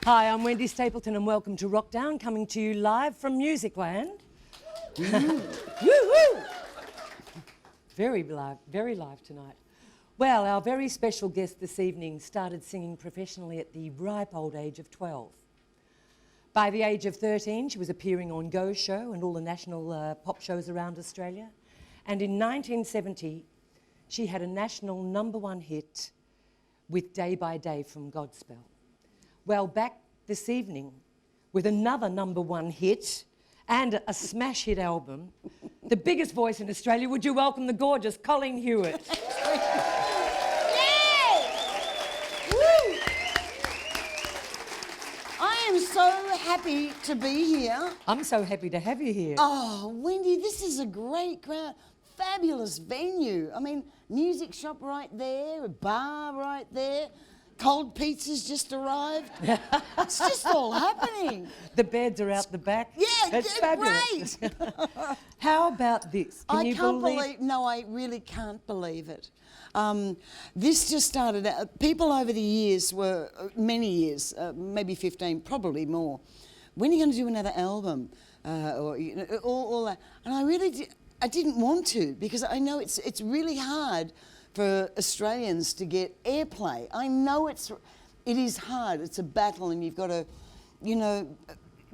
Hi, I'm Wendy Stapleton and welcome to Wrokdown, coming to you live from Musicland. Woo-hoo! Very live tonight. Well, our very special guest this evening started singing professionally at the ripe old age of 12. By the age of 13, she was appearing on Go Show and all the national pop shows around Australia. And in 1970, she had a national #1 hit with Day by Day from Godspell. Well, back this evening with another #1 hit and a smash hit album, the biggest voice in Australia, would you welcome the gorgeous Colleen Hewett? I am so happy to be here. I'm so happy to have you here. Oh, Wendy, this is a great crowd. Fabulous venue. I mean, music shop right there, a bar right there. Cold pizza's just arrived. It's just all happening. The beds are out the back. Yeah, it's fabulous. Great. How about this? I can't believe. No, I really can't believe it. This just started out. People over the years were many years, maybe 15, probably more. When are you going to do another album? Or you know, all that. And I didn't want to, because I know it's really hard for Australians to get airplay. I know it is hard. It's a battle, and you've got to, you know,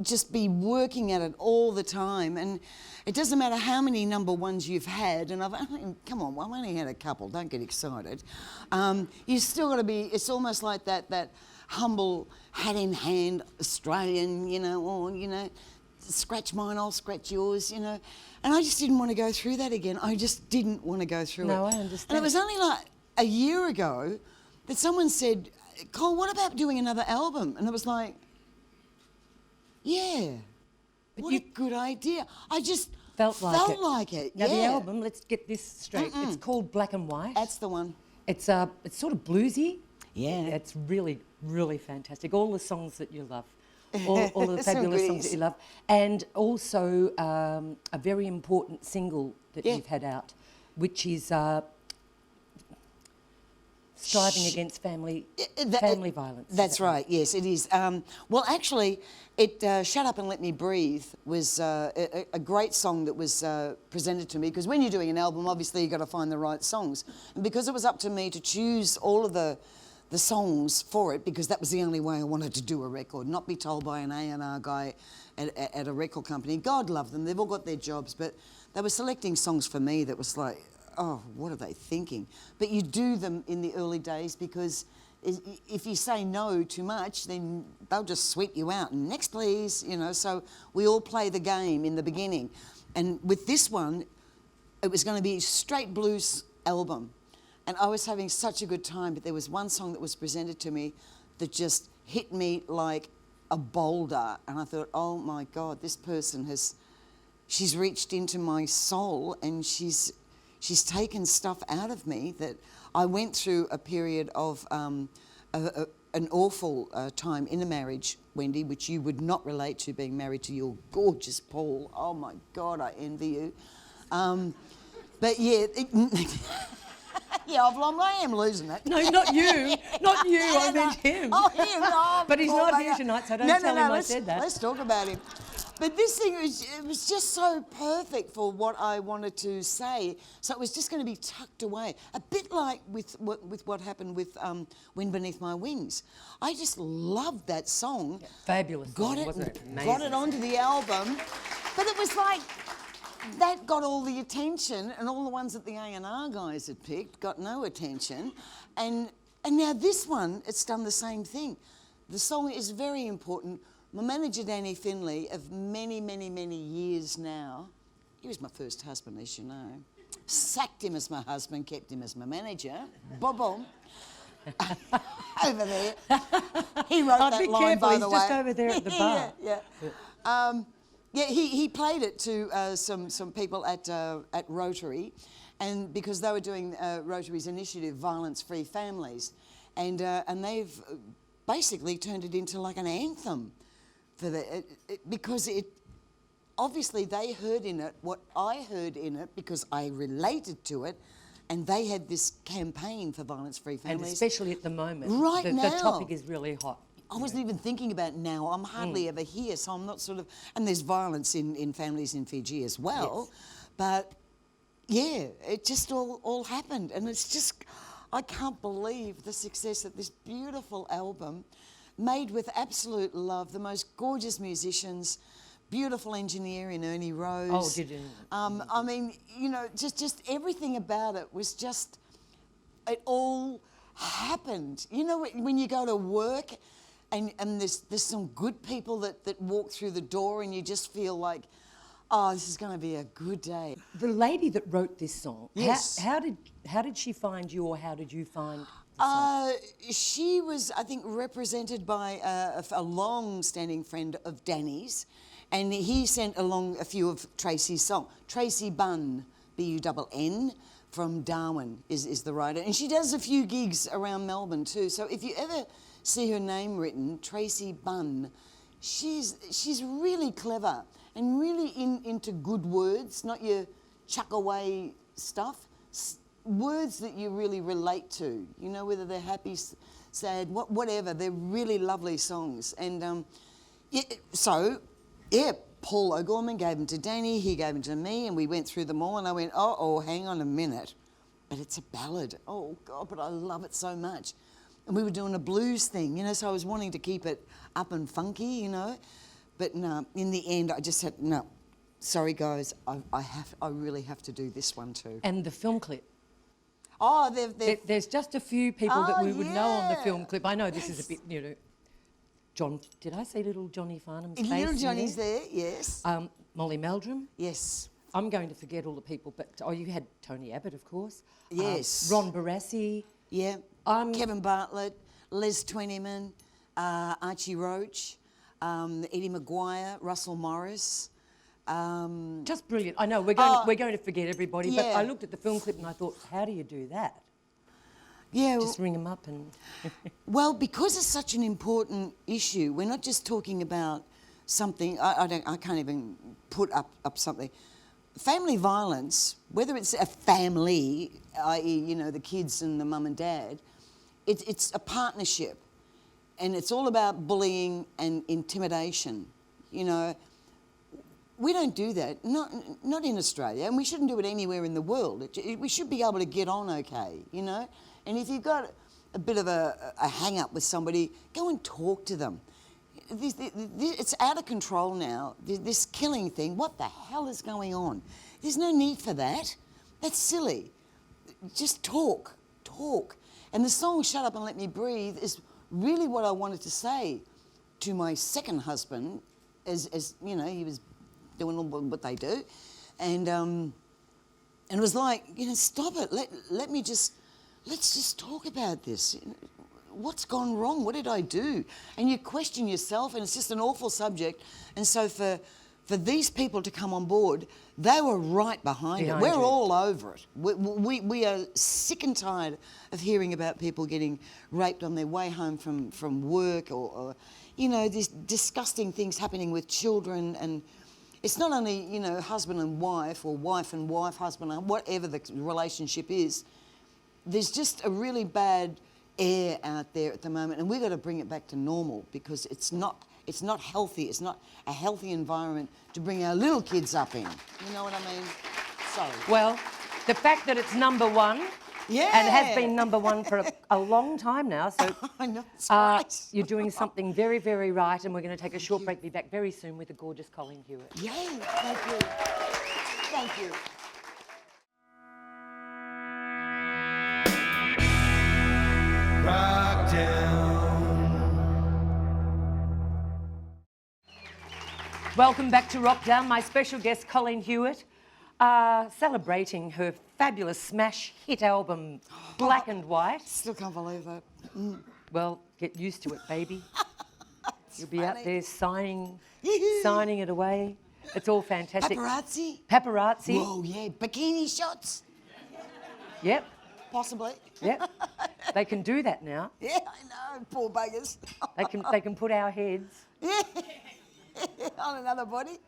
just be working at it all the time. And it doesn't matter how many #1s you've had. And come on, I've only had a couple. Don't get excited. You still got to be. It's almost like that humble hat in hand Australian, you know, or you know, scratch mine, I'll scratch yours, you know. And I just didn't want to go through that again. I just didn't want to go through it. No, I understand. And it was only like a year ago that someone said, Cole, what about doing another album? And I was like, yeah, what a good idea. I just felt like it. Now yeah. the album, let's get this straight. It's called Black and White. That's the one. It's sort of bluesy. Yeah. It's really, really fantastic. All the songs that you love. All of the fabulous songs that you love. And also a very important single that you've had out, which is striving against family violence. That's right, yes, it is. Well, actually, Shut Up and Let Me Breathe was a great song that was presented to me, because when you're doing an album, obviously you've got to find the right songs. And because it was up to me to choose all of the songs for it, because that was the only way I wanted to do a record, not be told by an A&R guy at a record company. God love them, they've all got their jobs, but they were selecting songs for me that was like, oh, what are they thinking? But you do them in the early days, because if you say no too much, then they'll just sweep you out. And next, please, you know, so we all play the game in the beginning. And with this one, it was going to be a straight blues album. And I was having such a good time, but there was one song that was presented to me that just hit me like a boulder. And I thought, oh my God, this person she's reached into my soul, and she's taken stuff out of me that I went through a period of an awful time in a marriage, Wendy, which you would not relate to, being married to your gorgeous Paul. Oh my God, I envy you. But yeah, yeah, I am losing it. No, not you. Not you. I meant him. Oh, him. Oh, but he's not here tonight, so don't tell him I said that. Let's talk about him. But this thing was just so perfect for what I wanted to say. So it was just going to be tucked away, a bit like with what happened with Wind Beneath My Wings. I just loved that song. Yeah, fabulous song, wasn't it? Amazing. Got it onto the album, but it was like that got all the attention, and all the ones that the A&R guys had picked got no attention. And now this one, it's done the same thing. The song is very important. My manager, Danny Finlay, of many, many, many years now, he was my first husband, as you know. Sacked him as my husband, kept him as my manager. Bob-om. Over there. He wrote that line, by the way. He's just over there at the bar. Yeah, he played it to some people at Rotary, and because they were doing Rotary's initiative, Violence-Free Families, and they've basically turned it into like an anthem for because obviously they heard in it what I heard in it, because I related to it, and they had this campaign for violence-free families. And especially at the moment. Right now. The topic is really hot. I wasn't even thinking about now. I'm hardly ever here, so I'm not sort of... And there's violence in families in Fiji as well. Yes. But, yeah, it just all happened. And it's just... I can't believe the success of this beautiful album, made with absolute love, the most gorgeous musicians, beautiful engineer in Ernie Rose. Oh, did you? I mean, you know, just everything about it was just... It all happened. You know, when you go to work and there's some good people that walk through the door and you just feel like, oh, this is going to be a good day. The lady that wrote this song, Yes. how did she find you, or how did you find the song? She was, I think, represented by a long-standing friend of Danny's, and he sent along a few of Tracy's songs. Tracy Bunn, B-U-N-N, from Darwin is the writer. And she does a few gigs around Melbourne too. So if you ever see her name written, Tracy Bunn, she's really clever and really into good words, not your chuck away stuff. Words that you really relate to, you know, whether they're happy, sad, whatever. They're really lovely songs. And Paul O'Gorman gave them to Danny, he gave them to me, and we went through them all, and I went, oh, hang on a minute. But it's a ballad. Oh, God, but I love it so much. And we were doing a blues thing, you know, so I was wanting to keep it up and funky, you know. But no, in the end, I just said, no, sorry, guys, I really have to do this one too. And the film clip. Oh, There's just a few people that we would know on the yeah. film clip. I know this is a bit, you know, John, did I say little Johnny Farnham's face? Little in Johnny's there, yes. Molly Meldrum. Yes. I'm going to forget all the people, but you had Tony Abbott, of course. Yes. Ron Barassi. Yeah. Kevin Bartlett, Les Twentyman, Archie Roach, Eddie Maguire, Russell Morris. Just brilliant. I know we're going to forget everybody, but yeah. I looked at the film clip and I thought, how do you do that? Yeah. Just ring them up and... Well, because it's such an important issue, we're not just talking about something. I can't even put up something. Family violence, whether it's a family, i.e., you know, the kids and the mum and dad, it's a partnership, and it's all about bullying and intimidation. You know, we don't do that. Not in Australia, and we shouldn't do it anywhere in the world. We should be able to get on okay. You know. And if you've got a bit of a hang-up with somebody, go and talk to them. It's out of control now, this killing thing. What the hell is going on? There's no need for that. That's silly. Just talk. And the song Shut Up and Let Me Breathe is really what I wanted to say to my second husband, as you know, he was doing all what they do. And it was like, you know, stop it. Let's just talk about this. What's gone wrong? What did I do? And you question yourself, and it's just an awful subject. And so for these people to come on board, they were right behind it. We're all over it. We are sick and tired of hearing about people getting raped on their way home from work, or you know, these disgusting things happening with children. And it's not only, you know, husband and wife, or wife and wife, husband and whatever the relationship is. There's just a really bad air out there at the moment, and we've got to bring it back to normal, because it's not healthy. It's not a healthy environment to bring our little kids up in. You know what I mean? Sorry. Well, the fact that it's number one, yeah, and has been number one for a long time now, so I know, that's right. You're doing something very, very right, and we're going to take a short break. Be back very soon with the gorgeous Colleen Hewett. Yay! Thank you. Thank you. Welcome back to Wrokdown. My special guest, Colleen Hewett, celebrating her fabulous smash hit album, Black and White. Still can't believe that. Well, get used to it, baby. You'll be out funny. there signing it away. It's all fantastic. Paparazzi? Whoa, yeah. Bikini shots? Yep. Possibly. Yep. They can do that now. Yeah, I know. Poor buggers. They can put our heads. Yeah. On another body.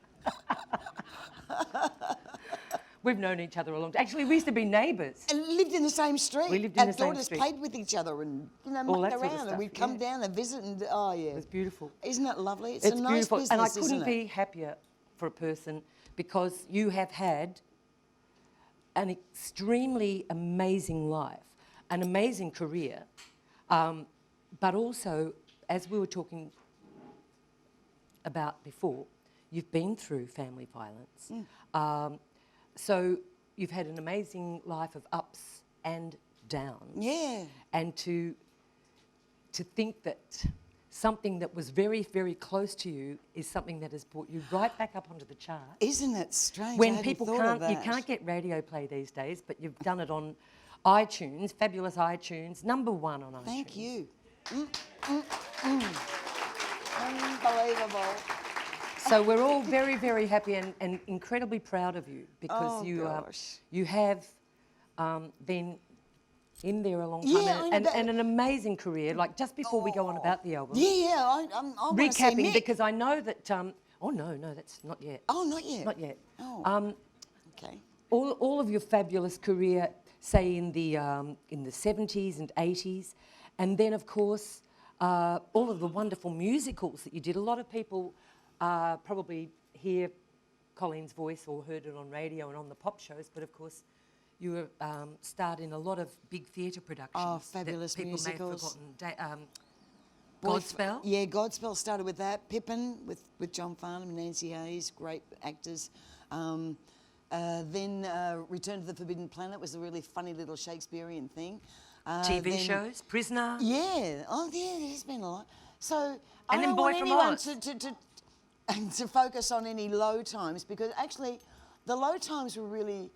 We've known each other a long time. Actually, we used to be neighbours. And lived in the same street. We lived in the same daughters street. played with each other and, All mucked that sort of around, stuff, and we'd come yeah. down and visit, and oh yeah. It was beautiful. Isn't it lovely? It's a nice beautiful. business, and I isn't couldn't it? be happier for a person because you have had an extremely amazing life, an amazing career, but also, as we were talking about before, you've been through family violence. So you've had an amazing life of ups and downs. Yeah. And to think that something that was very, very close to you is something that has brought you right back up onto the chart. Isn't it strange? I When hadn't people thought of can't, you that. can't get radio play these days, but you've done it on iTunes, fabulous iTunes, #1 on iTunes. Thank you. Unbelievable. So we're all very, very happy and incredibly proud of you because Oh, gosh. you have been in there a long time Yeah, I know that- and an amazing career. Like just before we go on about the album, Yeah, I wanna say recapping Mick. because I know that. Oh no, that's not yet. Oh, not yet. Not yet. Oh. Okay. All of your fabulous career, say in the 70s and 80s, and then of course all of the wonderful musicals that you did. A lot of people probably hear Colleen's voice or heard it on radio and on the pop shows, but of course you were starred in a lot of big theatre productions. Oh, fabulous that people musicals. may have forgotten. Godspell. Yeah, Godspell started with that. Pippin with John Farnham and Nancy Hayes, great actors. Then Return to the Forbidden Planet was a really funny little Shakespearean thing. TV then- shows, Prisoner. Yeah. Oh, yeah. There's been a lot. So I And then don't Boy want from anyone Oz. to focus on any low times because actually, the low times were really,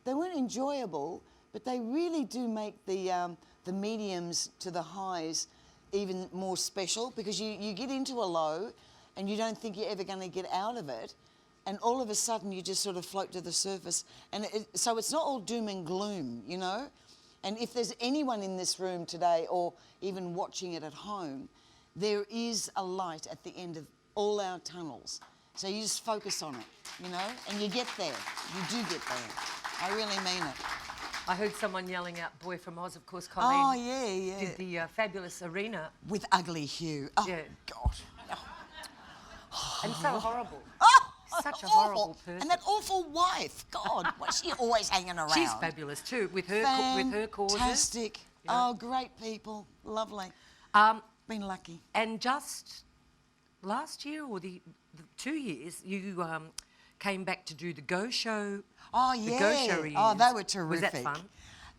they weren't enjoyable, but they really do make the mediums to the highs even more special because you get into a low and you don't think you're ever going to get out of it, and all of a sudden you just sort of float to the surface, and so it's not all doom and gloom, you know. And if there's anyone in this room today or even watching it at home, there is a light at the end of all our tunnels. So you just focus on it, you know, and you get there. You do get there. I really mean it. I heard someone yelling out "Boy from Oz." Of course, Colleen Oh, yeah. did the fabulous arena, With Ugly Hugh. Oh, Yeah. God. and so horrible. Oh, Such a awful. horrible person. And that awful wife. God, what's she always hanging around? She's fabulous too with her causes. Fantastic. Oh, great people. Lovely. Been lucky. And just last year or the 2 years, you came back to do the Go Show. Oh, The yeah. Go Show Oh, reunions. they were terrific. Was that fun?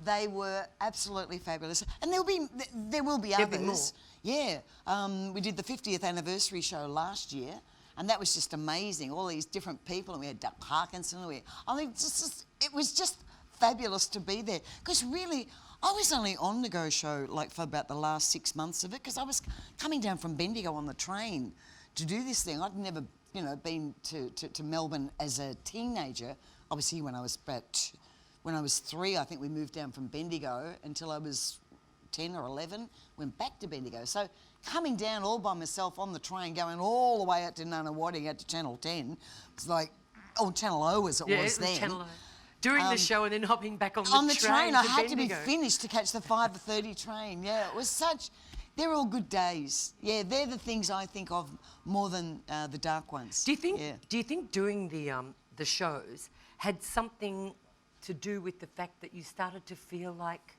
They were absolutely fabulous. And there will be There'll others. be more. Yeah. We did the 50th anniversary show last year, and that was just amazing. All these different people, and we had Doug Parkinson. It was just fabulous to be there. Because really, I was only on the Go Show like for about the last 6 months of it, because I was coming down from Bendigo on the train to do this thing. I'd never, been to Melbourne as a teenager. Obviously, when I was 3, I think we moved down from Bendigo until I was 10 or 11, went back to Bendigo. So coming down all by myself on the train, going all the way out to Nunawading, out to Channel 10, it's like, Channel O as it was then. Channel O. Doing the show and then hopping back on the train, to I had to be Bendigo. finished to catch the 5:30 train. Yeah, it was such... They're all good days. Yeah, they're the things I think of more than the dark ones. Do you think? Yeah. Do you think doing the shows had something to do with the fact that you started to feel like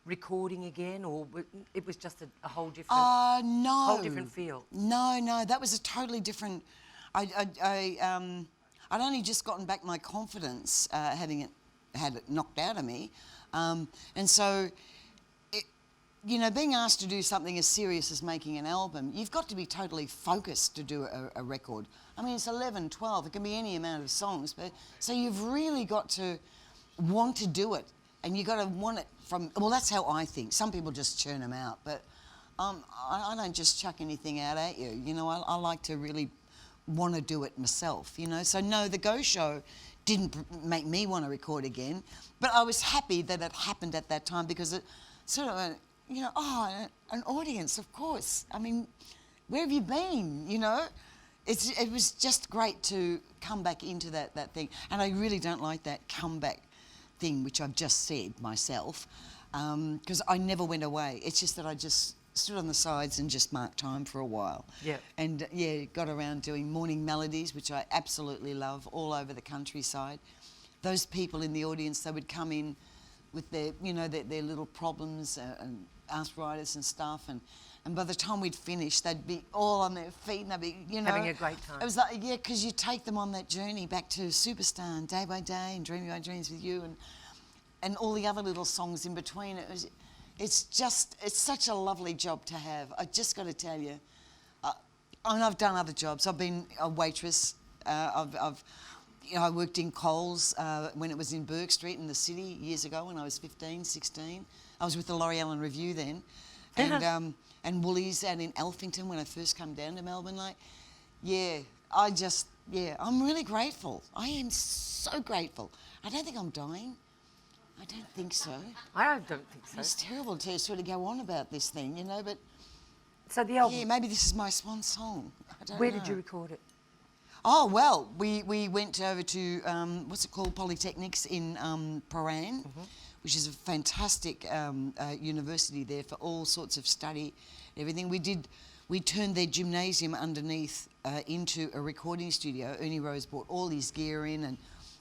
recording again, or it was just a whole different, No. whole different feel? No, that was a totally different... I'd only just gotten back my confidence, having had it knocked out of me. And so, being asked to do something as serious as making an album, you've got to be totally focused to do a record. I mean, it's 11, 12, it can be any amount of songs, but so you've really got to want to do it, and you've got to want it from... Well, that's how I think. Some people just churn them out, but I don't just chuck anything out at you. I like to really want to do it myself, So no, the Go Show didn't make me want to record again, but I was happy that it happened at that time because it sort of, an audience, of course. I mean, where have you been, it was just great to come back into that thing. And I really don't like that comeback thing, which I've just said myself, because I never went away. It's just that I just stood on the sides and just marked time for a while. Yeah. And got around doing morning melodies, which I absolutely love, all over the countryside. Those people in the audience, they would come in with their, their little problems and arthritis and stuff, and by the time we'd finish, they'd be all on their feet and they'd be, having a great time. It was like, because you take them on that journey back to Superstar and Day by Day and Dreaming My Dreams with You and all the other little songs in between. It's such a lovely job to have. I just got to tell you, I've done other jobs. I've been a waitress. I worked in Coles when it was in Burke Street in the city years ago when I was 15, 16. I was with the Laurie Allen Review then. And Woolies out in Alphington when I first come down to Melbourne. I'm really grateful. I am so grateful. I don't think I'm dying. I don't think so. I don't think so. It's terrible to sort of go on about this thing, but... So the album... Yeah, maybe this is my swan song. I don't know. Where did you record it? Oh, well, we went over to, Polytechnics in Paran, which is a fantastic university there for all sorts of study and everything. We turned their gymnasium underneath into a recording studio. Ernie Rose brought all his gear in and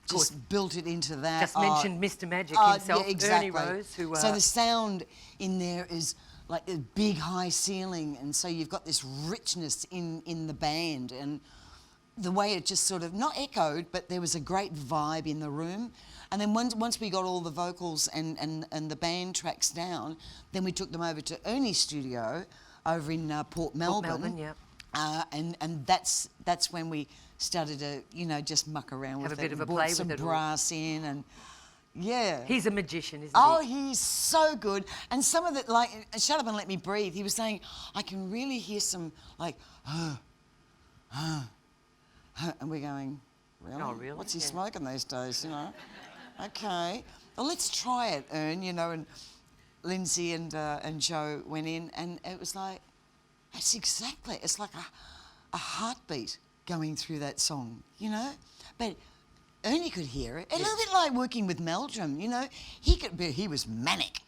just built it into that. Just mentioned Mr. Magic himself, yeah, exactly. Ernie Rose. So the sound in there is like a big high ceiling, and so you've got this richness in the band, and the way it just sort of, not echoed, but there was a great vibe in the room. And then once we got all the vocals and the band tracks down, then we took them over to Ernie's studio over in Port Melbourne. Port Melbourne, yeah. And that's when we started to, just muck around with it. Have a bit of a brought play some with it all. brass in and... Yeah. He's a magician, isn't Oh, he? he's so good. And some of it, like, Shut Up and Let Me Breathe, he was saying, I can really hear some, like, and we're going, really? Oh, really? What's he smoking these days, Okay. Well, let's try it, Ern, and Lindsay and Joe went in, and it was like, it's like a heartbeat going through that song, But Ernie could hear it. A little bit like working with Meldrum, he was manic.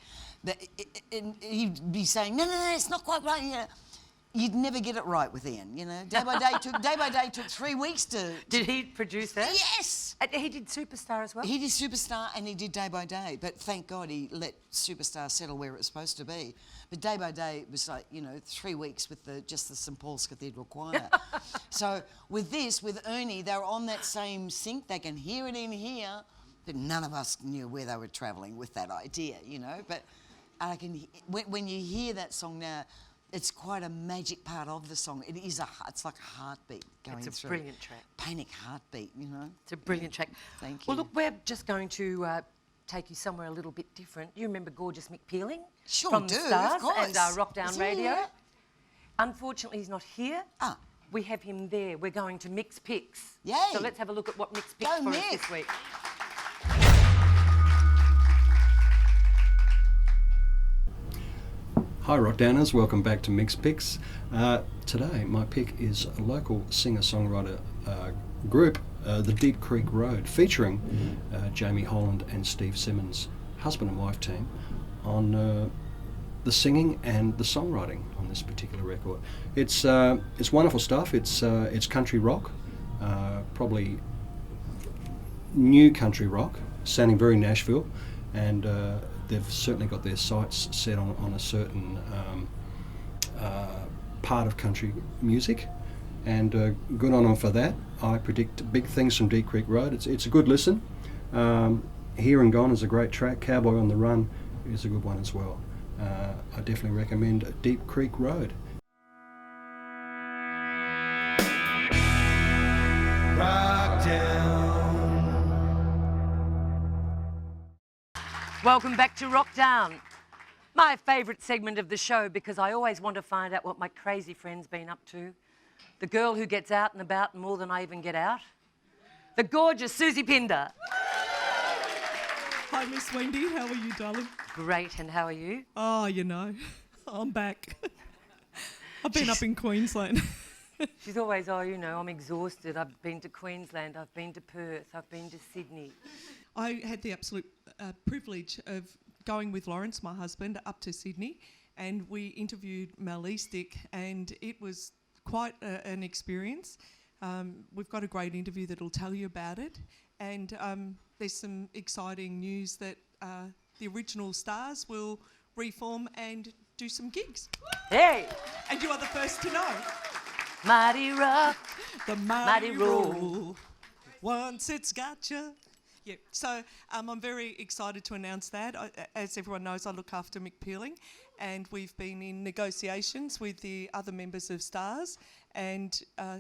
He'd be saying, no, it's not quite right, You'd never get it right with Ian, Day by Day took 3 weeks to... Did he produce that? Yes! He did Superstar as well? He did Superstar and he did Day by Day, but thank God he let Superstar settle where it was supposed to be. But Day by Day was like, 3 weeks with just the St Paul's Cathedral Choir. So with Ernie, they were on that same sync. They can hear it in here, but none of us knew where they were travelling with that idea, But when you hear that song now, it's quite a magic part of the song. It's like a heartbeat going through. It's a brilliant track. Panic heartbeat, It's a brilliant track. Thank you. Well, look, we're just going to take you somewhere a little bit different. You remember gorgeous Mick Peeling? Sure from do, the Stars of course. and Wrokdown Is he Radio. here? Unfortunately, he's not here. We have him there. We're going to Micks Picks. Yay. So let's have a look at what Micks Picks Go, for us Mick. this week. Hi Wrokdowners, welcome back to Micks Picks. Today my pick is a local singer-songwriter group, the Deep Creek Road, featuring Jamie Holland and Steve Simmons, husband and wife team, on the singing and the songwriting on this particular record. It's wonderful stuff. It's country rock, probably new country rock, sounding very Nashville, and they've certainly got their sights set on a certain part of country music, and good on them for that. I predict big things from Deep Creek Road. It's a good listen. Here and Gone is a great track. Cowboy on the Run is a good one as well. I definitely recommend Deep Creek Road. Welcome back to Wrokdown, my favourite segment of the show, because I always want to find out what my crazy friend's been up to. The girl who gets out and about more than I even get out. The gorgeous Soozie Pinder. Hi, Miss Wendy. How are you, darling? Great, and how are you? Oh, I'm back. I've been up in Queensland. She's always, oh, you know, I'm exhausted. I've been to Queensland, I've been to Perth, I've been to Sydney. I had the absolute privilege of going with Lawrence, my husband, up to Sydney, and we interviewed Mallee Stick, and it was quite an experience. We've got a great interview that'll tell you about it, and there's some exciting news that the original Stars will reform and do some gigs. Hey! And you are the first to know. Mighty rock, The mighty mighty roll. roll. Once it's got you. Yeah, so I'm very excited to announce that. As everyone knows, I look after Mick Peeling, and we've been in negotiations with the other members of Stars, and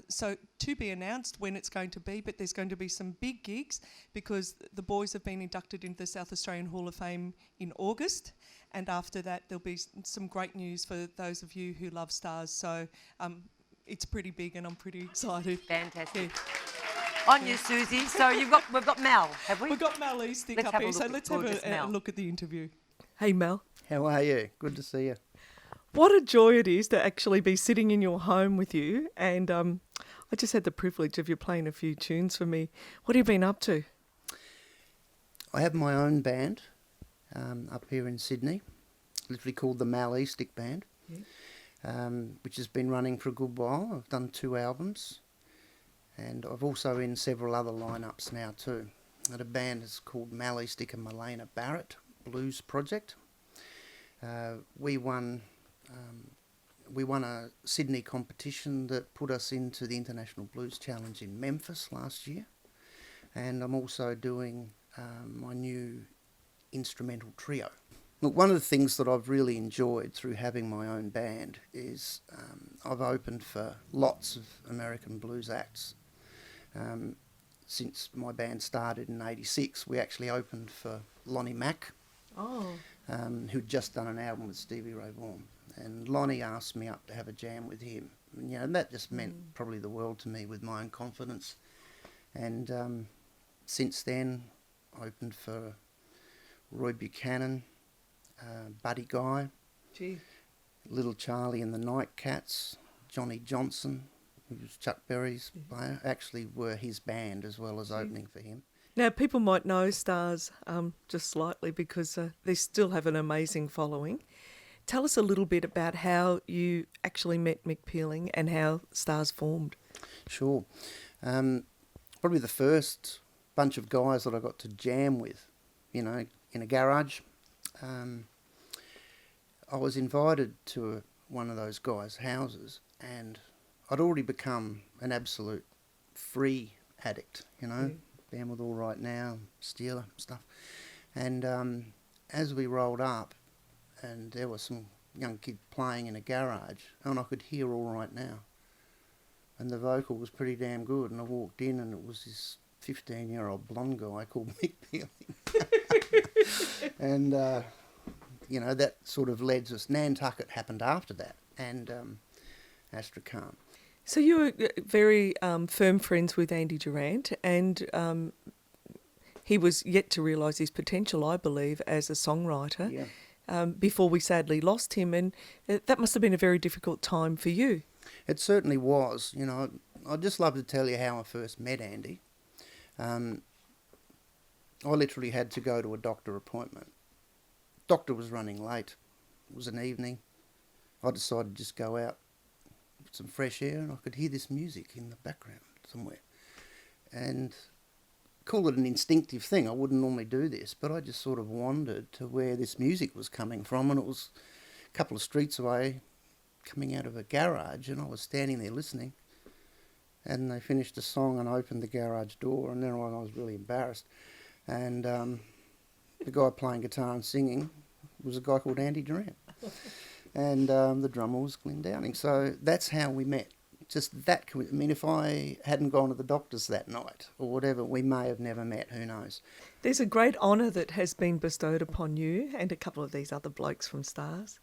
so to be announced when it's going to be, but there's going to be some big gigs because the boys have been inducted into the South Australian Hall of Fame in August, and after that there'll be some great news for those of you who love Stars, so it's pretty big and I'm pretty excited. Fantastic. Yeah. On you, Susie. So we've got Mal, have we? We've got Mal Eastick Let's up have a here, so look at let's have gorgeous a Mal. look at the interview. Hey Mal, How are you? Good to see you. what a joy it is to actually be sitting in your home with you, and I just had the privilege of you playing a few tunes for me. What have you been up to? I have my own band up here in Sydney, literally called the Mal Eastick Band, which has been running for a good while. I've done 2 albums, and I've also in several other lineups now too. And a band is called Mal Eastick and Malena Barrett Blues Project. We won a Sydney competition that put us into the International Blues Challenge in Memphis last year, and I'm also doing my new instrumental trio. Look, one of the things that I've really enjoyed through having my own band is I've opened for lots of American blues acts. Since my band started in '86, we actually opened for Lonnie Mack, who'd just done an album with Stevie Ray Vaughan. And Lonnie asked me up to have a jam with him. And, you know, that just meant probably the world to me with my own confidence. And since then, I opened for Roy Buchanan, Buddy Guy, Little Charlie and the Nightcats, Johnny Johnson, who was Chuck Berry's player, actually were his band as well as opening for him. Now, people might know Stars just slightly because they still have an amazing following. Tell us a little bit about how you actually met Mick Peeling and how Stars formed. Sure. Probably the first bunch of guys that I got to jam with, you know, in a garage. I was invited to one of those guys' houses, and I'd already become an absolute free addict, you know, band with All Right Now, Steeler, stuff. And as we rolled up, and there was some young kid playing in a garage, and I could hear All Right Now. And the vocal was pretty damn good, and I walked in, and it was this 15-year-old blonde guy called Mick Peeling. And, you know, that sort of led to us. Nantucket happened after that, and Astrakhan. So you were very firm friends with Andy Durant, and he was yet to realise his potential, I believe, as a songwriter. Yeah. Before we sadly lost him, and that must have been a very difficult time for you. It certainly was. You know, I'd just love to tell you how I first met Andy. I literally had to go to a doctor appointment. Doctor was running late. It was an evening. I decided to just go out with some fresh air, and I could hear this music in the background somewhere. And call it an instinctive thing. I wouldn't normally do this, but I just sort of wandered to where this music was coming from, and it was a couple of streets away, coming out of a garage, and I was standing there listening. And they finished the song, and I opened the garage door, and then I was really embarrassed. And the guy playing guitar and singing was a guy called Andy Durant. And the drummer was Glenn Downing. So that's how we met. Just that, I mean, if I hadn't gone to the doctors that night or whatever, we may have never met, who knows. There's a great honour that has been bestowed upon you and a couple of these other blokes from Stars.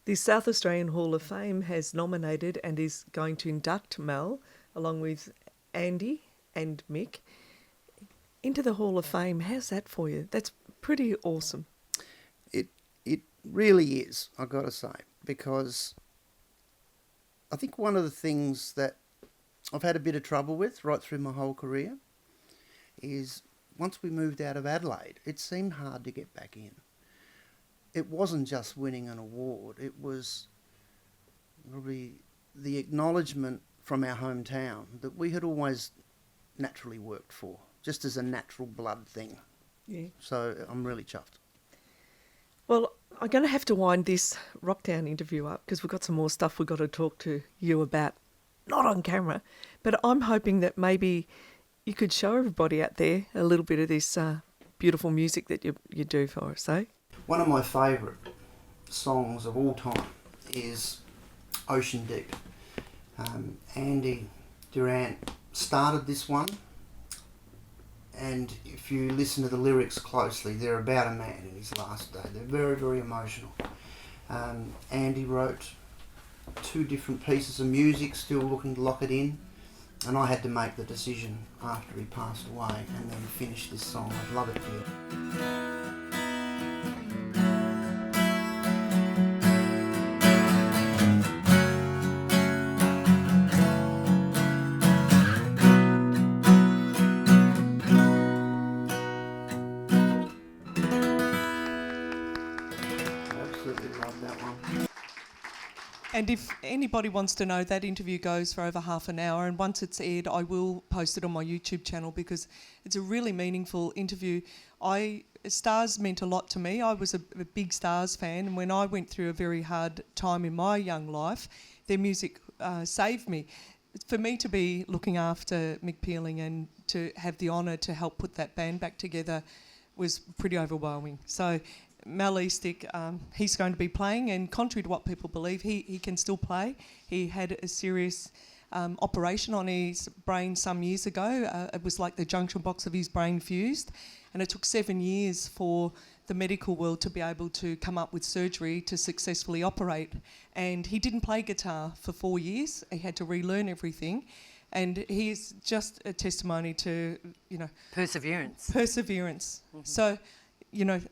The South Australian Hall of Fame has nominated and is going to induct Mal, along with Andy and Mick, into the Hall of Fame. How's that for you? That's pretty awesome. It really is, I've got to say, because I think one of the things that I've had a bit of trouble with right through my whole career is once we moved out of Adelaide, it seemed hard to get back in. It wasn't just winning an award, it was probably the acknowledgement from our hometown that we had always naturally worked for, just as a natural blood thing. Yeah. So I'm really chuffed. Well, I'm going to have to wind this Wrokdown interview up because we've got some more stuff we've got to talk to you about, not on camera, but I'm hoping that maybe you could show everybody out there a little bit of this beautiful music that you do for us, eh? One of my favourite songs of all time is Ocean Deep. Andy Durant started this one, and if you listen to the lyrics closely, they're about a man in his last day. They're very, very emotional. Andy wrote 2 different pieces of music, still looking to lock it in, and I had to make the decision after he passed away and then finish this song. I'd love it for you. And if anybody wants to know, that interview goes for over half an hour, and once it's aired, I will post it on my YouTube channel because it's a really meaningful interview. Stars meant a lot to me. I was a big Stars fan, and when I went through a very hard time in my young life, their music saved me. For me to be looking after Mick Peeling and to have the honour to help put that band back together was pretty overwhelming. So Mallee Stick, he's going to be playing, and contrary to what people believe, he can still play. He had a serious operation on his brain some years ago. It was like the junction box of his brain fused, and it took 7 years for the medical world to be able to come up with surgery to successfully operate. And he didn't play guitar for 4 years. He had to relearn everything. And he is just a testimony to, Perseverance. Mm-hmm. So,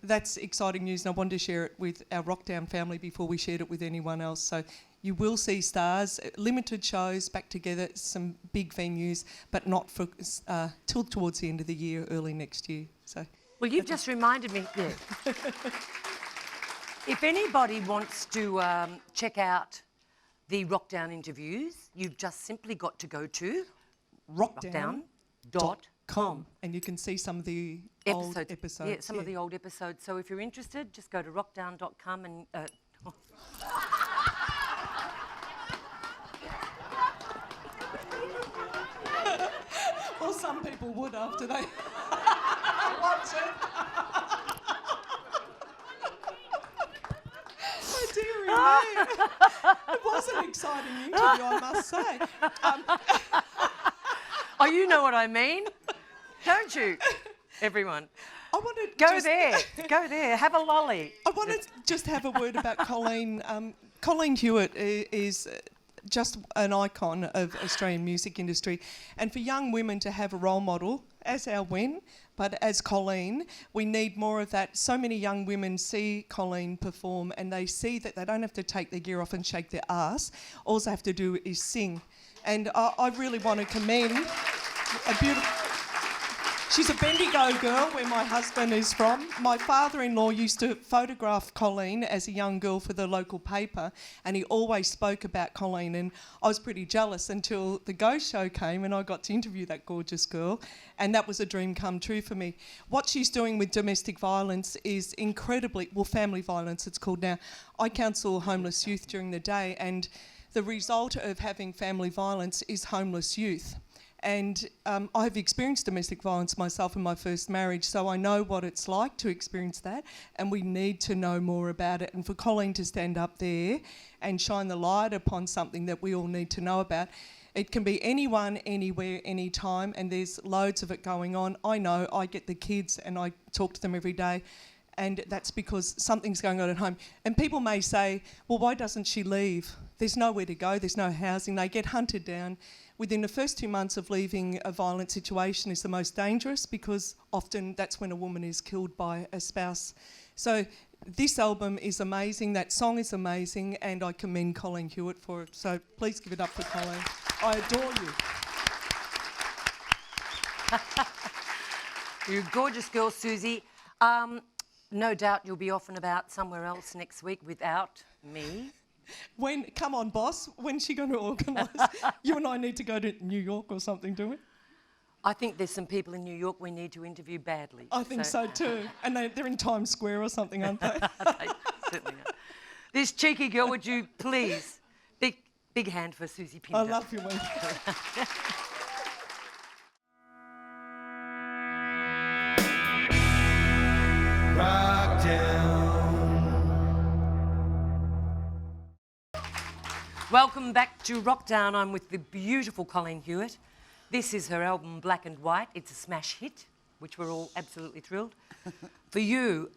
that's exciting news, and I wanted to share it with our Wrokdown family before we shared it with anyone else. So you will see Stars, limited shows back together, some big venues, but not for till towards the end of the year, early next year. So. Well, you've just reminded me. Yeah. If anybody wants to check out the Wrokdown interviews, you've just simply got to go to Wrokdown.com. And you can see some of the old episodes. Yeah, some of the old episodes. So if you're interested, just go to Wrokdown.com and... Well, some people would after they watch it. Oh, dearie me. It was an exciting interview, I must say. Oh, you know what I mean, don't you, everyone? I want to go there, have a lolly. I want to just have a word about Colleen. Colleen Hewett is just an icon of Australian music industry, and for young women to have a role model, as our Wen, but as Colleen, we need more of that. So many young women see Colleen perform and they see that they don't have to take their gear off and shake their ass. All they have to do is sing. And I really want to commend a beautiful... She's a Bendigo girl, where my husband is from. My father-in-law used to photograph Colleen as a young girl for the local paper, and he always spoke about Colleen, and I was pretty jealous until the Ghost Show came and I got to interview that gorgeous girl, and that was a dream come true for me. What she's doing with domestic violence is incredibly... Well, family violence it's called now. I counsel homeless youth during the day, and the result of having family violence is homeless youth. And I've experienced domestic violence myself in my first marriage, so I know what it's like to experience that, and we need to know more about it. And for Colleen to stand up there and shine the light upon something that we all need to know about, it can be anyone, anywhere, anytime, and there's loads of it going on. I know, I get the kids and I talk to them every day, and that's because something's going on at home. And people may say, well, why doesn't she leave? There's nowhere to go, there's no housing, they get hunted down. Within the first 2 months of leaving a violent situation is the most dangerous, because often that's when a woman is killed by a spouse. So this album is amazing, that song is amazing, and I commend Colleen Hewett for it. So please give it up for Colleen. I adore you. You're a gorgeous girl, Susie. No doubt you'll be off and about somewhere else next week without me. Come on, boss. When's she going to organise? You and I need to go to New York or something, do we? I think there's some people in New York we need to interview badly. I think so too. And they're in Times Square or something, aren't they? They certainly are. This cheeky girl, would you please, big hand for Soozie Pinder. I love you, Wendy. Welcome back to Wrokdown. I'm with the beautiful Colleen Hewett. This is her album Black and White. It's a smash hit, which we're all absolutely thrilled. For you,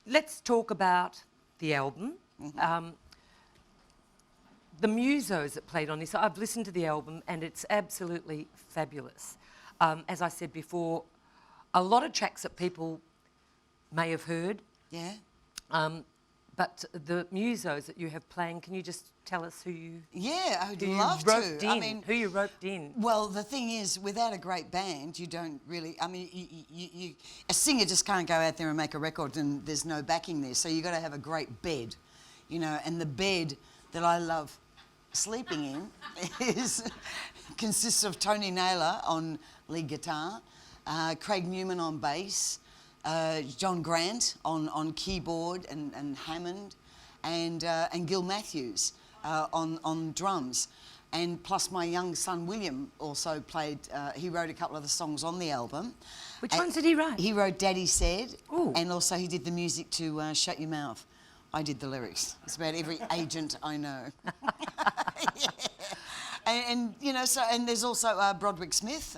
let's talk about the album. The musos that played on this. I've listened to the album and it's absolutely fabulous. As I said before, a lot of tracks that people may have heard. Yeah. But the musos that you have playing, can you just tell us who you... Yeah, I would who you love roped to. in, I mean, who you roped in. well, the thing is, without a great band, you don't really. I mean, a singer just can't go out there and make a record and there's no backing there. So you got to have a great bed, you know. And the bed that I love sleeping in consists of Tony Naylor on lead guitar, Craig Newman on bass, John Grant on keyboard and Hammond, and Gil Matthews on drums, and plus my young son William also played. He wrote a couple of the songs on the album. Which ones did he write? He wrote Daddy Said, Ooh. and also he did the music to Shut Your Mouth. I did the lyrics. It's about every agent I know. Yeah. And you know, so, and there's also Broderick Smith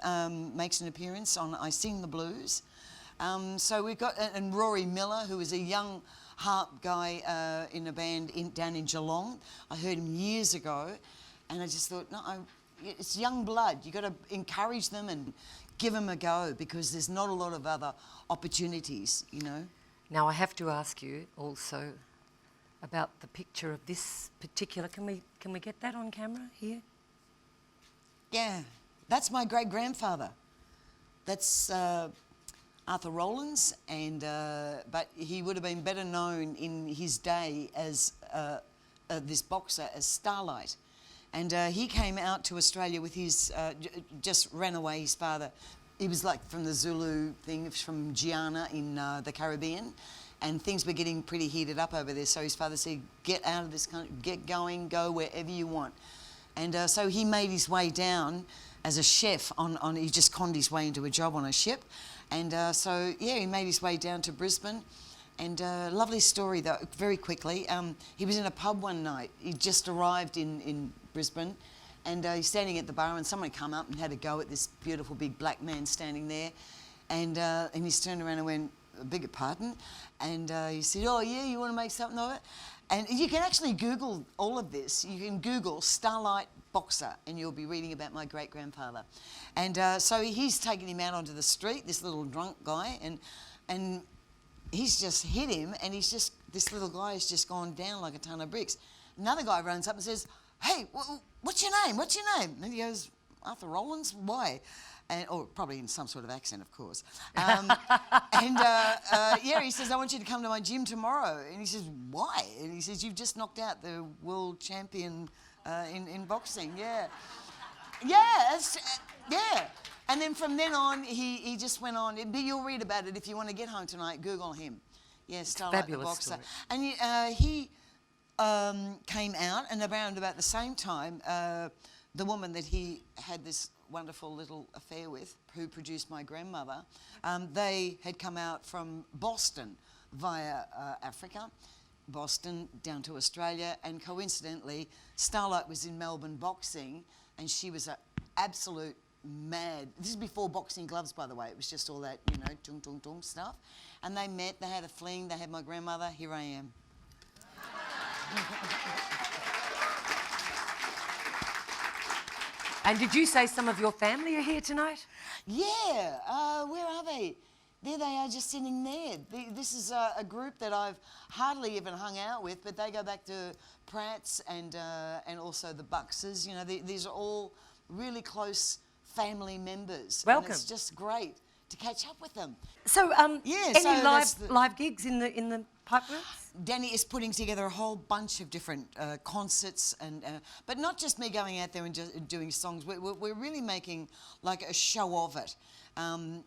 makes an appearance on I Sing the Blues. So we've got, and Rory Miller, who is a young harp guy in a band down in Geelong. I heard him years ago, and I just thought, no, it's young blood. You've got to encourage them and give them a go, because there's not a lot of other opportunities, you know. Now I have to ask you also about the picture of this particular. Can we get that on camera here? Yeah, that's my great-grandfather. That's Arthur Rowlands, and but he would have been better known in his day as this boxer as Starlight. And he came out to Australia with his, just ran away, his father. He was like from the Zulu thing, from Gianna in the Caribbean, and things were getting pretty heated up over there. So his father said, get out of this country, get going, go wherever you want. And so he made his way down as a chef he just conned his way into a job on a ship. And so, yeah, he made his way down to Brisbane. And lovely story, though, very quickly. He was in a pub one night. He just arrived in Brisbane, and he's standing at the bar, and someone come up and had a go at this beautiful big black man standing there. And he's turned around and went, I beg your pardon? And he said, oh, yeah, you want to make something of it? And you can actually Google all of this. You can Google Starlight boxer, and you'll be reading about my great-grandfather. And so he's taken him out onto the street, this little drunk guy, and he's just hit him, and this little guy has just gone down like a ton of bricks. Another guy runs up and says, hey, what's your name? What's your name? And he goes, Arthur Rowlands? Why? Or probably in some sort of accent, of course. Yeah, he says, I want you to come to my gym tomorrow. And he says, why? And he says, you've just knocked out the world champion in boxing. Yeah. Yeah, yeah. And then from then on, he just went on. You'll read about it if you want to get home tonight. Google him. Yeah, Starlight the boxer. Story. And he came out, and around about the same time, the woman that he had this wonderful little affair with, who produced my grandmother, they had come out from Boston via Africa, Boston down to Australia, and coincidentally, Starlight was in Melbourne boxing, and she was an absolute mad. This is before boxing gloves, by the way. It was just all that, you know, tung tung tung stuff. And they met, they had a fling, they had my grandmother. Here I am. And did you say some of your family are here tonight? Yeah, where are they? there they are just sitting there. This is a group that I've hardly even hung out with, but they go back to Pratt's and also the Buckses. You know, these are all really close family members. Welcome. And it's just great to catch up with them. So, Yeah, any so that's live gigs in the pipe rooms? Danny is putting together a whole bunch of different concerts, but not just me going out there and just doing songs. We're really making like a show of it.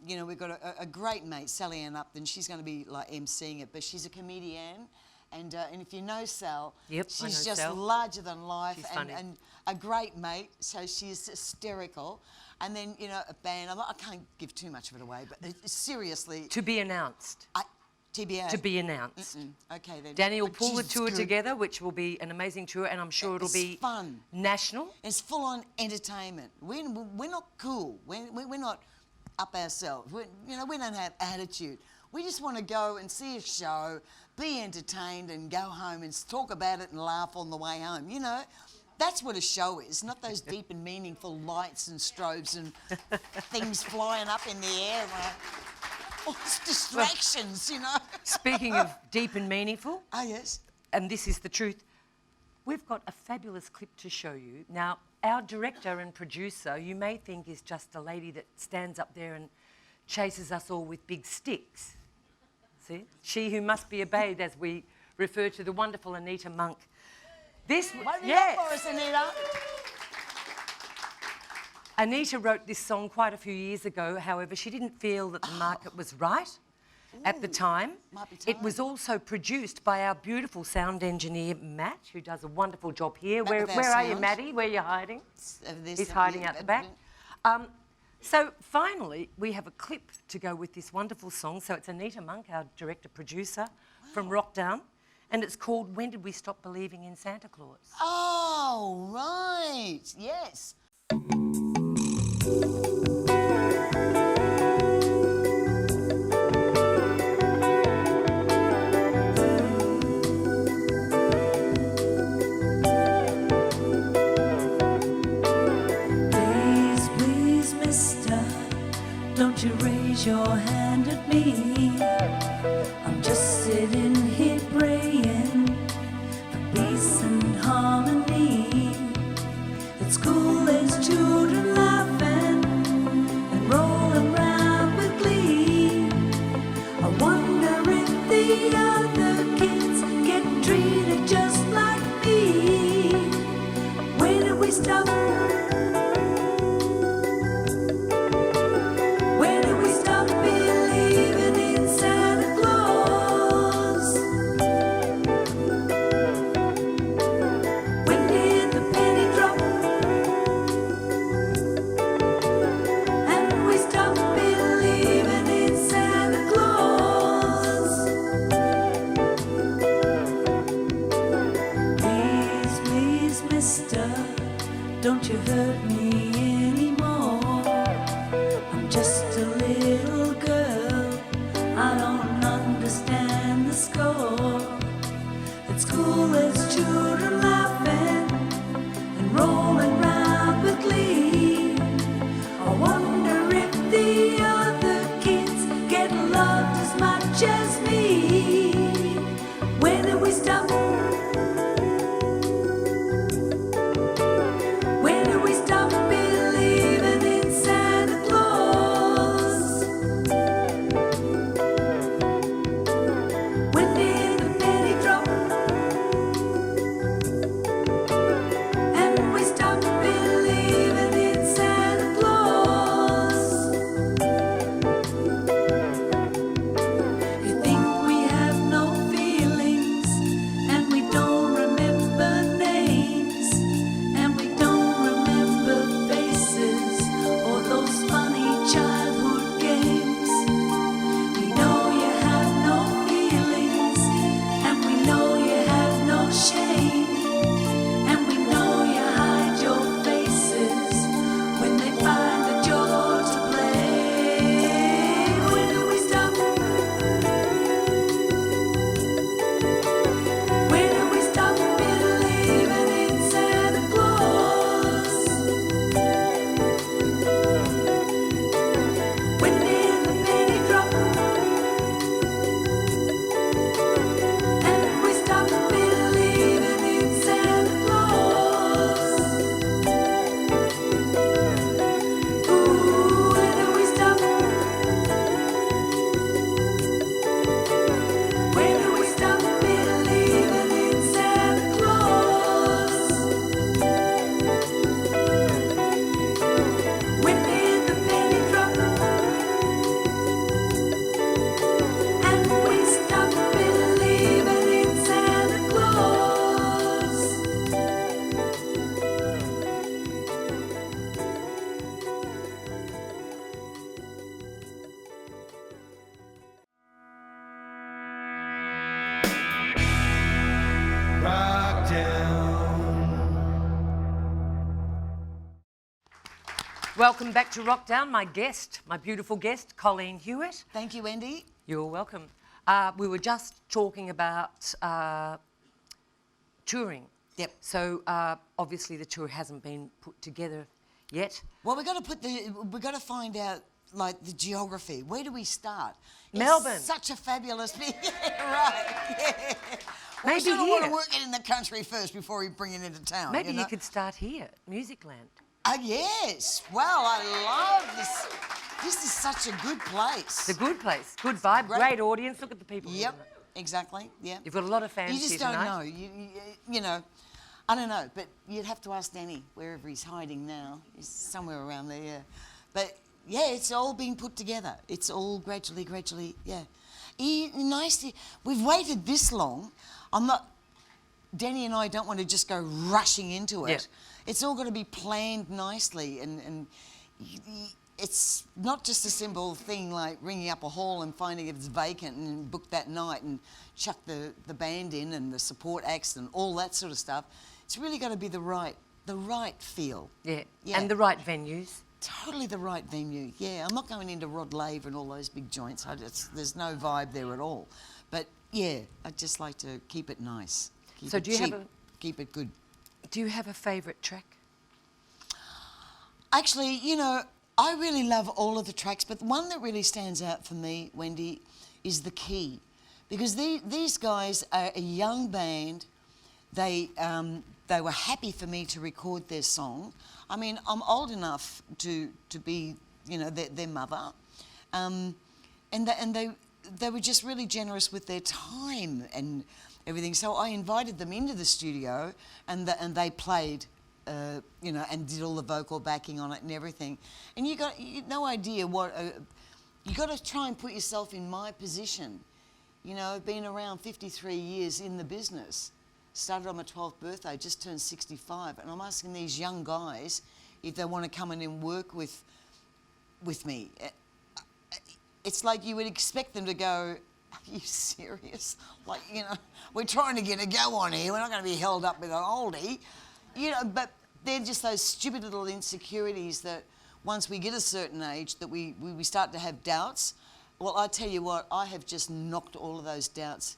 You know, we've got a great mate, Sally Ann Upton. She's going to be like emceeing it, but she's a comedian. And if you know Sal, Yep, I she's know just Sal. larger than life She's funny. and a great mate. So she's hysterical. And then, you know, a band. I can't give too much of it away, but seriously. To be announced. TBA. To be announced. Okay then. Danny will But pull the she's tour good. together, which will be an amazing tour, and I'm sure it'll It's be fun. national. It's full on entertainment. We're not cool. We're not up ourselves. We don't have attitude. We just want to go and see a show, be entertained, and go home and talk about it and laugh on the way home. You know, that's what a show is, not those deep and meaningful lights and strobes and things flying up in the air. All these distractions, you know. Speaking of deep and meaningful, Oh, yes. and this is the truth, we've got a fabulous clip to show you. Now, our director and producer, you may think is just a lady that stands up there and chases us all with big sticks. See? She who must be obeyed, as we refer to the wonderful Anita Monk. This, Wave it up for us, Anita. Anita wrote this song quite a few years ago. However, she didn't feel that the market was right at the time. Might be It time. was also produced by our beautiful sound engineer, Matt, who does a wonderful job here. Matt Where with our are you, sound. Matty? Where are you hiding? This, He's hiding yeah, out the back. So finally, we have a clip to go with this wonderful song. So it's Anita Monk, our director-producer from Wrokdown, and it's called When Did We Stop Believing in Santa Claus? Oh, right. Yes. Please, please, mister, don't you raise your hand at me. I'm just sitting here praying for peace and harmony. It's cool as children laughing and rolling around with glee. I wonder if the other kids get treated just like me. When did we stop? When did we stop believing in Santa? Welcome back to Wrokdown. My beautiful guest, Colleen Hewett. Thank you, Andy. You're welcome. We were just talking about touring. Yep. So obviously the tour hasn't been put together yet. Well, we've got to find out like the geography. Where do we start? Melbourne. It's such a fabulous. Yeah, right. Yeah. Maybe we sort of want to here. work it in the country first before we bring it into town. Maybe you know? you could start here, Musicland. Yes. Well, I love this. This is such a good place. It's a good place, good vibe, Great. great audience. Look at the people. Yep. Exactly. Yeah. You've got a lot of fans You just here don't tonight. know. You know, I don't know, but you'd have to ask Danny wherever he's hiding now. He's somewhere around there, yeah. But yeah, it's all being put together. It's all gradually, yeah. Nicely, we've waited this long. Danny and I don't want to just go rushing into it. Yeah. It's all got to be planned nicely, and it's not just a simple thing like ringing up a hall and finding if it's vacant and book that night and chuck the band in and the support acts and all that sort of stuff. It's really got to be the right feel. Yeah. Yeah. And the right venues. Totally the right venue. Yeah, I'm not going into Rod Laver and all those big joints. There's no vibe there at all. But yeah, I'd just like to keep it nice. Keep it cheap, keep it good. Do you have a favourite track? Actually, you know, I really love all of the tracks, but the one that really stands out for me, Wendy, is The Key. Because these guys are a young band. They were happy for me to record their song. I mean, I'm old enough to be, you know, their mother. And they were just really generous with their time and everything. So I invited them into the studio and they played, you know, and did all the vocal backing on it and everything. And you no idea what, you got to try and put yourself in my position. You know, I've been around 53 years in the business. Started on my 12th birthday, just turned 65, and I'm asking these young guys if they want to come in and work with me. It's like you would expect them to go, are you serious? Like, you know, we're trying to get a go on here. We're not going to be held up with an oldie. You know, but they're just those stupid little insecurities that once we get a certain age that we start to have doubts. Well, I tell you what, I have just knocked all of those doubts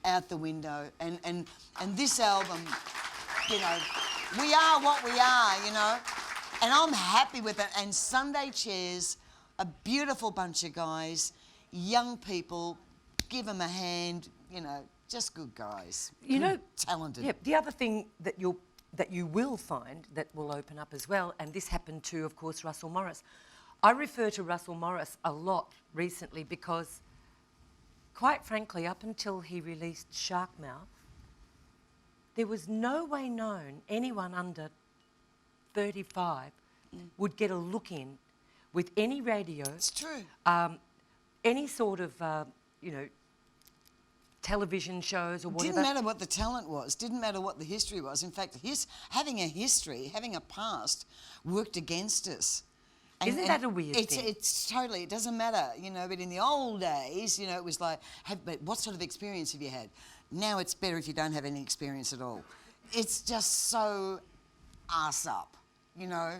out the window, and this album, you know, we are what we are, you know, and I'm happy with it. And Sunday Chairs, a beautiful bunch of guys, young people, give them a hand, you know, just good guys. You know, talented. Yeah. The other thing that you will find that will open up as well, and this happened to, of course, Russell Morris. I refer to Russell Morris a lot recently because, quite frankly, up until he released Sharkmouth, there was no way known anyone under 35 would get a look in with any radio. It's true. Any sort of, you know, television shows or whatever. Didn't matter what the talent was, didn't matter what the history was. In fact, having a history, having a past worked against us. Isn't that a weird thing? It's totally, it doesn't matter, you know, but in the old days, you know, it was like, but what sort of experience have you had? Now it's better if you don't have any experience at all. It's just so arse up, you know?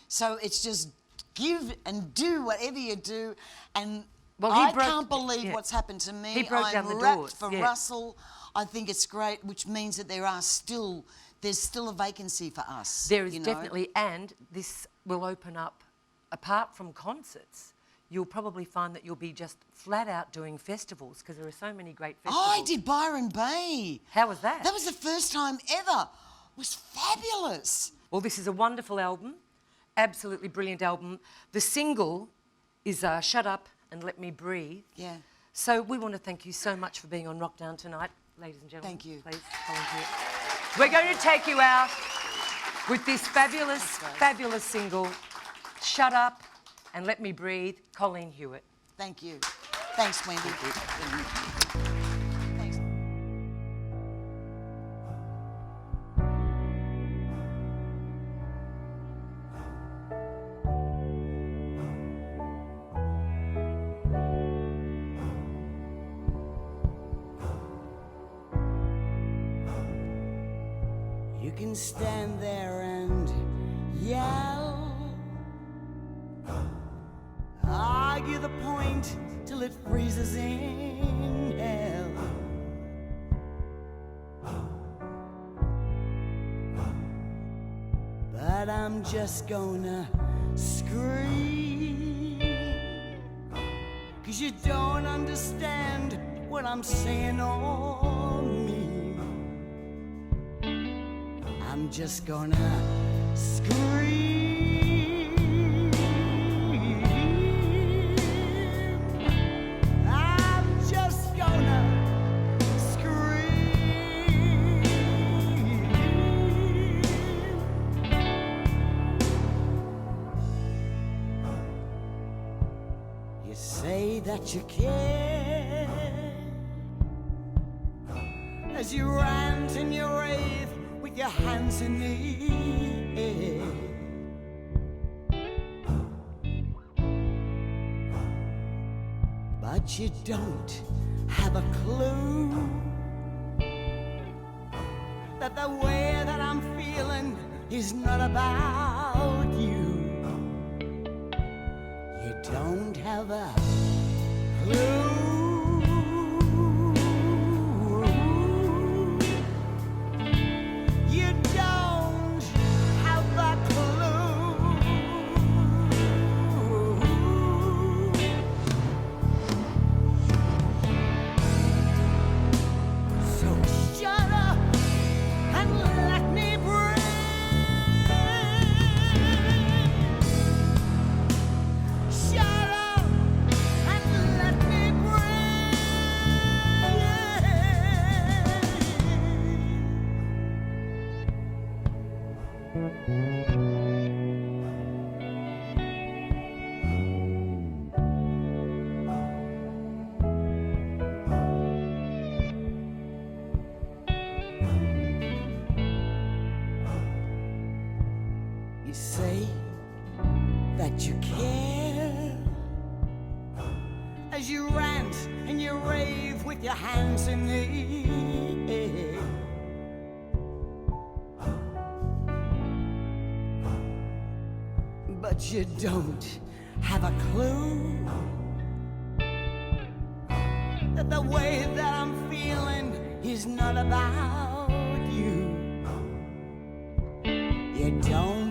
So it's just give and do whatever you do, and I can't believe what's happened to me. He broke down the rapt doors. for Russell. I think it's great, which means that there's still a vacancy for us. There is definitely, and this will open up. Apart from concerts, you'll probably find that you'll be just flat out doing festivals because there are so many great festivals. Oh, I did Byron Bay. How was that? That was the first time ever. It was fabulous. Well, this is a wonderful album, absolutely brilliant album. The single is Shut Up and Let Me Breathe. Yeah. So we want to thank you so much for being on Wrokdown tonight, ladies and gentlemen. Thank you. Please, volunteer. We're going to take you out with this fabulous, fabulous single, Shut Up and Let Me Breathe, Colleen Hewett. Thank you. Thanks, Wendy. Thanks. You can stand there and yell argue the point till it freezes in hell. But I'm just gonna scream, 'cause you don't understand what I'm saying or mean. I'm just gonna scream. I'm just gonna scream. You say that you care as you rant and you rave with your hands in the air. But you don't have a clue that the way that I'm feeling is not about you. You don't have a clue. You don't have a clue. So shut up and let me breathe. Shut up and let me You say that you care as you rant and you rave with your hands in the air. But you don't have a clue that the way that I'm feeling is not about you. You don't